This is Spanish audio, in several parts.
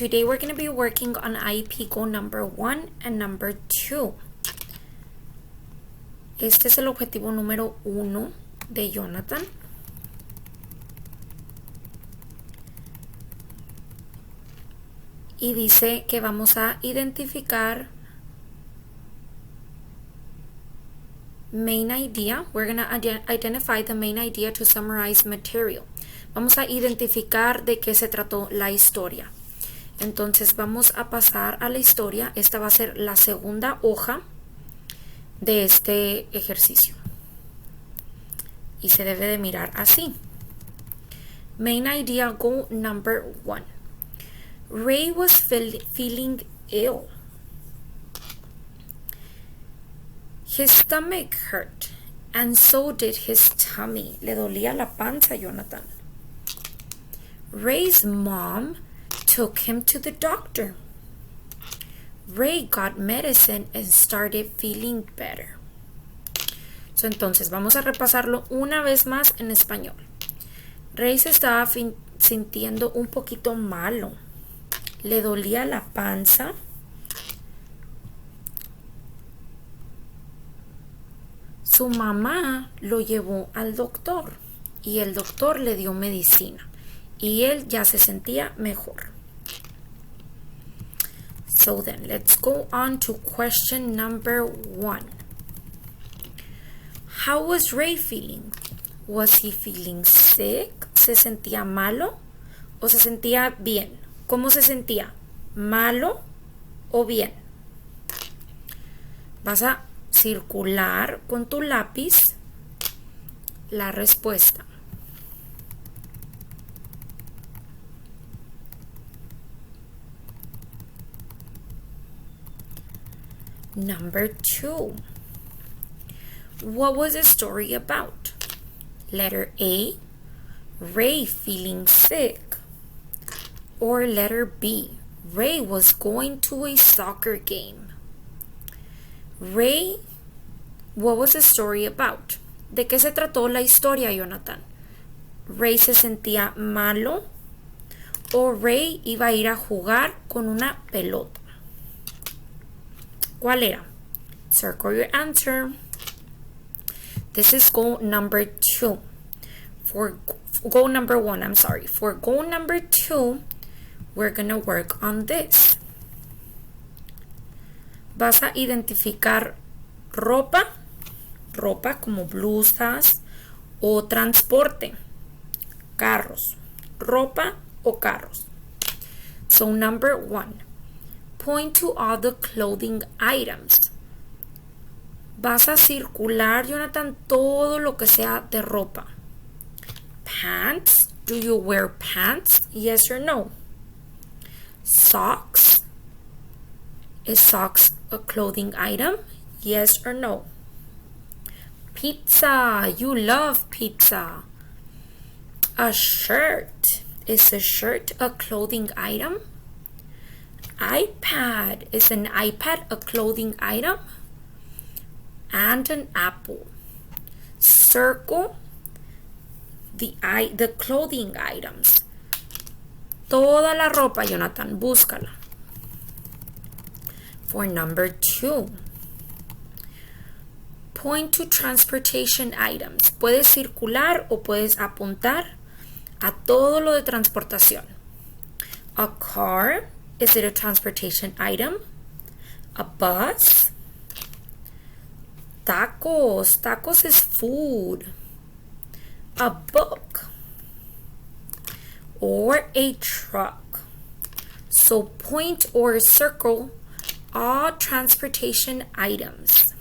Today we're going to be working on IEP goal number 1 and number 2. Este es el objetivo número 1 de Jonathan. Y dice que vamos a identificar main idea. We're going to identify the main idea to summarize material. Vamos a identificar de qué se trató la historia. Entonces vamos a pasar a la historia. Esta va a ser la segunda hoja de este ejercicio. Y se debe de mirar así. Main idea goal number 1. Ray was feeling ill. His stomach hurt, and so did his tummy. Le dolía la panza a Jonathan. Ray's mom took him to the doctor. Ray got medicine and started feeling better. Entonces vamos a repasarlo una vez más en español. Ray se estaba sintiendo un poquito malo. Le dolía la panza. Su mamá lo llevó al doctor y el doctor le dio medicina y él ya se sentía mejor. So then, let's go on to question number 1. How was Ray feeling? Was he feeling sick? ¿Se sentía malo o se sentía bien? ¿Cómo se sentía? ¿Malo o bien? Vas a circular con tu lápiz la respuesta. Number 2. What was the story about? Letter A, Ray feeling sick. Or letter B, Ray was going to a soccer game. Ray, what was the story about? ¿De qué se trató la historia, Jonathan? ¿Ray se sentía malo o Ray iba a ir a jugar con una pelota? ¿Cuál era? Circle your answer. This is goal number 2. For goal number 1, I'm sorry. For goal number 2, we're going to work on this. Vas a identificar ropa como blusas o transporte, carros, ropa o carros. So number 1, point to all the clothing items. Vas a circular, Jonathan, todo lo que sea de ropa. Pants, do you wear pants? Yes or no? Socks, is socks a clothing item? Yes or no? Pizza, you love pizza. A shirt, is a shirt a clothing item? iPad, is an iPad a clothing item? And an apple. Circle the clothing items. Toda la ropa, Jonathan, búscala. For number 2, point to transportation items. Puedes circular o puedes apuntar a todo lo de transportación. A car, is it a transportation item? A bus? Tacos is food. A book or a truck. So point or circle all transportation items.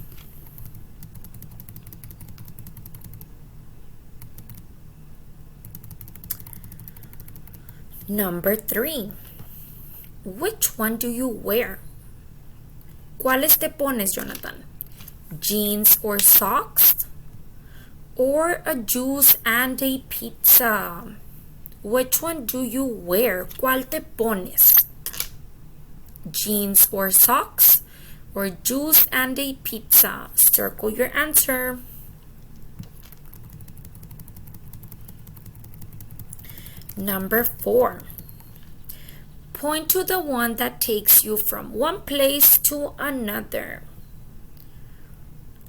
Number 3. Which one do you wear? ¿Cuáles te pones, Jonathan? Jeans or socks? Or a juice and a pizza? Which one do you wear? ¿Cuál te pones? Jeans or socks? Or juice and a pizza? Circle your answer. Number 4. Point to the one that takes you from one place to another.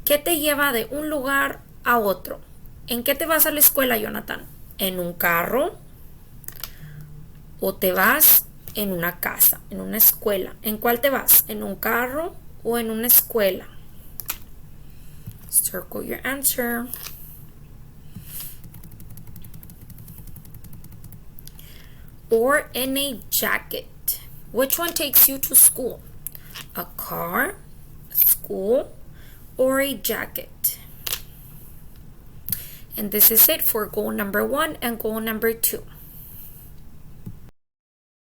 ¿Qué te lleva de un lugar a otro? ¿En qué te vas a la escuela, Jonathan? ¿En un carro? ¿O te vas en una casa, en una escuela? ¿En cuál te vas? ¿En un carro o en una escuela? Circle your answer. Or in a jacket. Which one takes you to school? A car, a school, or a jacket? And this is it for goal number 1 and goal number 2.